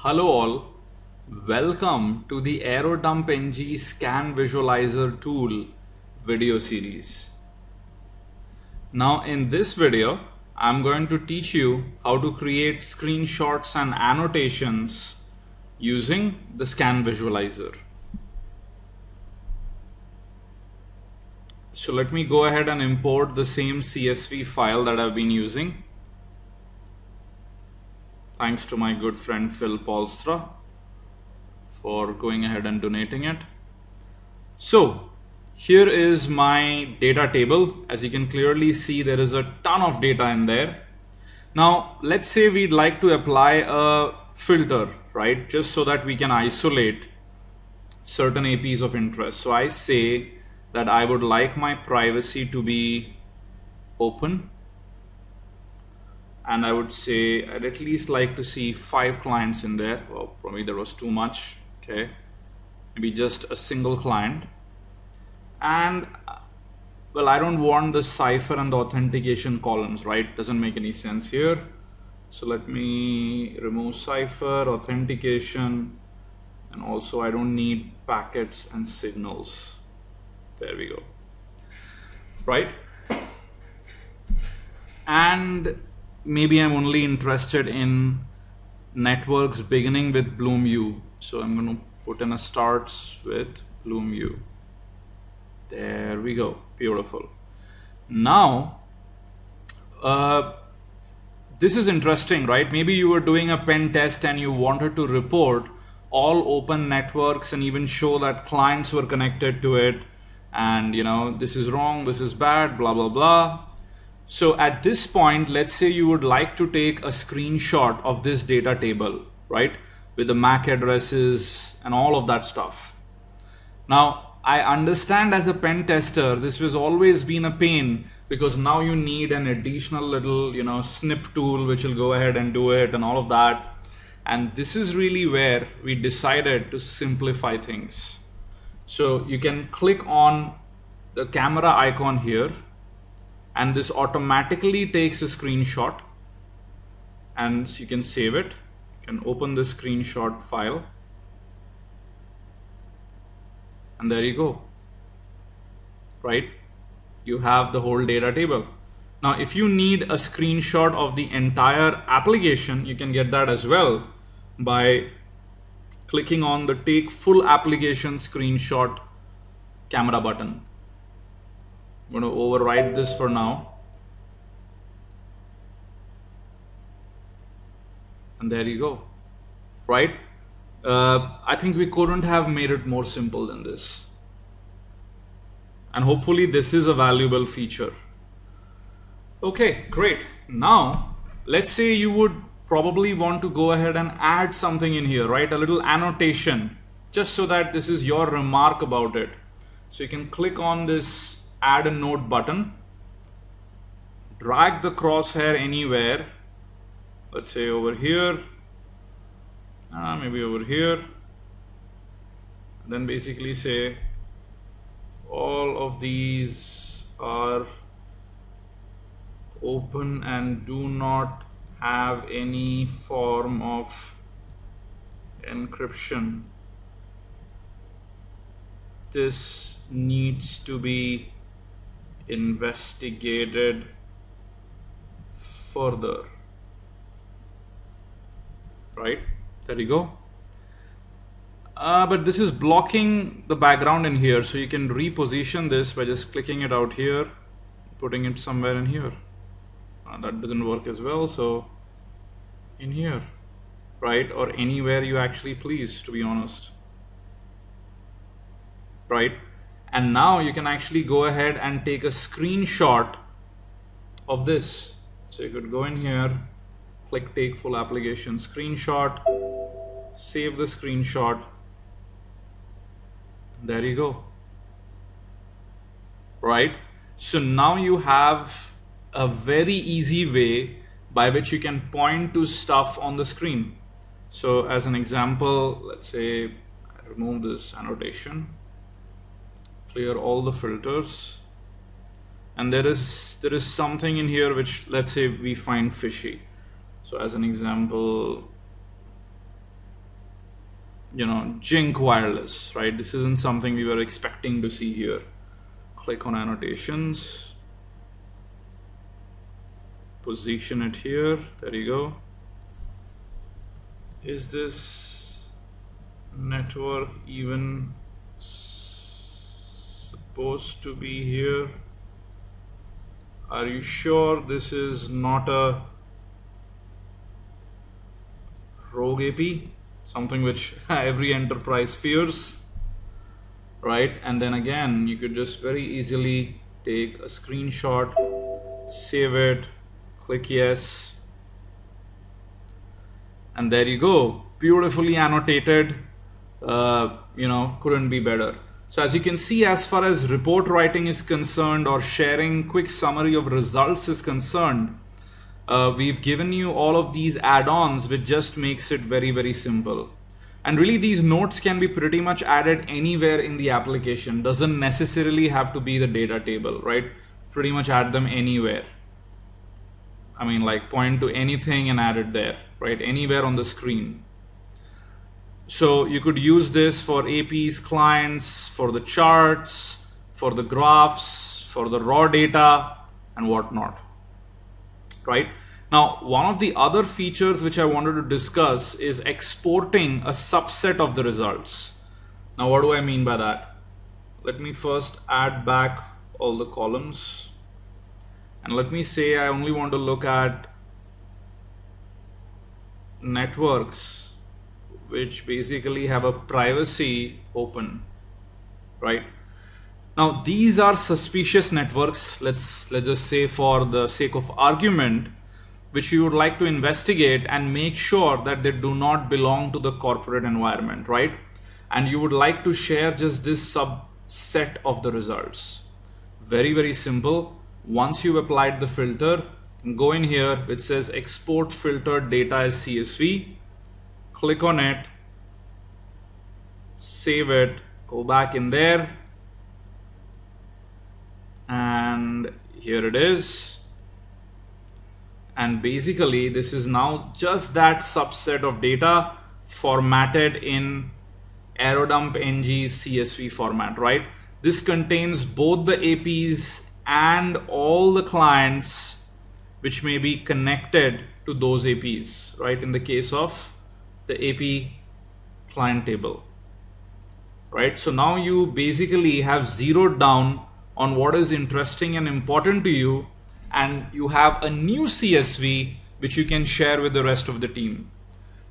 Hello all, welcome to the AeroDumpNG Scan Visualizer tool video series. Now in this video, I'm going to teach you how to create screenshots and annotations using the Scan Visualizer. So let me go ahead and import the same CSV file that I've been using. Thanks to my good friend Phil Polstra for going ahead and donating it. So here is my data table. As you can clearly see, there is a ton of data in there. Now let's say we'd like to apply a filter, right? Just so that we can isolate certain APs of interest. So I say that I would like my privacy to be open. And I would say I'd at least like to see 5 clients in there. Well, probably there was too much. Okay, maybe just a single client. And well, I don't want the cipher and the authentication columns, right? Doesn't make any sense here. So let me remove cipher, authentication, and also I don't need packets and signals. There we go. Right? And maybe I'm only interested in networks beginning with Bloom U. So I'm going to put in a starts with Bloom U. There we go. Beautiful. Now, this is interesting, right? Maybe you were doing a pen test and you wanted to report all open networks and even show that clients were connected to it. And, you know, this is wrong, this is bad, blah, blah, blah. So at this point, let's say you would like to take a screenshot of this data table, right? With the MAC addresses and all of that stuff. Now, I understand as a pen tester, this has always been a pain because now you need an additional little, snip tool which will go ahead and do it and all of that. And this is really where we decided to simplify things. So you can click on the camera icon here, and this automatically takes a screenshot, and so you can save it. You can open the screenshot file, and there you go, right? You have the whole data table. Now if you need a screenshot of the entire application, you can get that as well by clicking on the take full application screenshot camera button. I'm going to override this for now. And there you go, right? I think we couldn't have made it more simple than this. And hopefully this is a valuable feature. Okay, great. Now, let's say you would probably want to go ahead and add something in here, right? A little annotation, just so that this is your remark about it. So you can click on this add a note button, drag the crosshair anywhere, let's say over here, maybe over here, and then basically say all of these are open and do not have any form of encryption. This needs to be investigated further, right? There you go. But this is blocking the background in here, so you can reposition this by just clicking it out here, putting it somewhere in here. That doesn't work as well, so in here, right? Or anywhere you actually please, to be honest, right? And now you can actually go ahead and take a screenshot of this. So you could go in here, click take full application screenshot, save the screenshot. There you go. Right? So now you have a very easy way by which you can point to stuff on the screen. So as an example, let's say I remove this annotation, clear all the filters, and there is something in here which, let's say, we find fishy. So as an example, jink wireless, right? This isn't something we were expecting to see here. Click on annotations, position it here. There you go. Is this network even supposed to be here? Are you sure this is not a rogue AP? Something which every enterprise fears, right? And then again, you could just very easily take a screenshot, save it, click yes, and there you go. Beautifully annotated. Couldn't be better. So as you can see, as far as report writing is concerned, or sharing quick summary of results is concerned, we've given you all of these add-ons, which just makes it very, very simple. And really, these notes can be pretty much added anywhere in the application. Doesn't necessarily have to be the data table, right? Pretty much add them anywhere. I mean, like point to anything and add it there, right? Anywhere on the screen. So you could use this for APs, clients, for the charts, for the graphs, for the raw data and whatnot, right? Now, one of the other features which I wanted to discuss is exporting a subset of the results. Now, what do I mean by that? Let me first add back all the columns. And let me say I only want to look at networks which basically have a privacy open, right? Now, these are suspicious networks, let's just say for the sake of argument, which we would like to investigate and make sure that they do not belong to the corporate environment, right? And you would like to share just this subset of the results. Very, very simple. Once you've applied the filter, go in here, which says export filtered data as CSV. Click on it, save it, go back in there, and here it is. And basically, this is now just that subset of data formatted in AeroDump NG CSV format, right? This contains both the APs and all the clients which may be connected to those APs, right? In the case of the AP client table, right? So now you basically have zeroed down on what is interesting and important to you, and you have a new CSV which you can share with the rest of the team.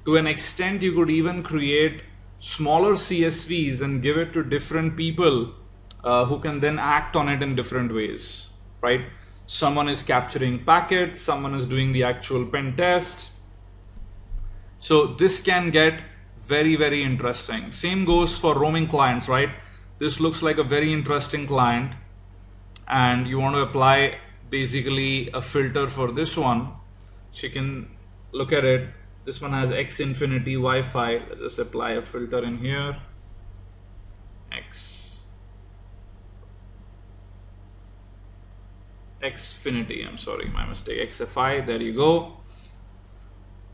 To an extent, you could even create smaller CSVs and give it to different people who can then act on it in different ways, right? Someone is capturing packets, someone is doing the actual pen test. So this can get very, very interesting. Same goes for roaming clients, right? This looks like a very interesting client, and you want to apply basically a filter for this one. So you can look at it. This one has X infinity Wi-Fi. Let's just apply a filter in here. Xfinity, I'm sorry, my mistake, XFI, there you go.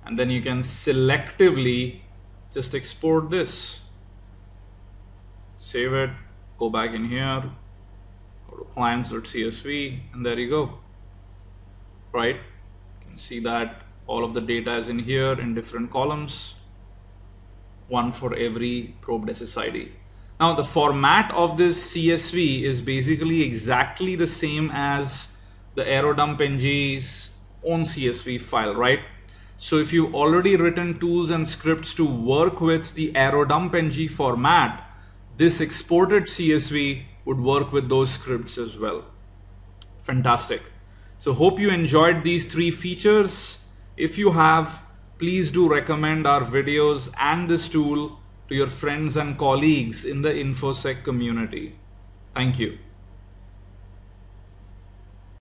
And then you can selectively just export this, save it, go back in here, go to clients.csv, and there you go, right? You can see that all of the data is in here in different columns, one for every probed SSID. Now, the format of this CSV is basically exactly the same as the AeroDump NG's own CSV file, right? So if you've already written tools and scripts to work with the AeroDump NG format, this exported CSV would work with those scripts as well. Fantastic. So hope you enjoyed these 3 features. If you have, please do recommend our videos and this tool to your friends and colleagues in the InfoSec community. Thank you.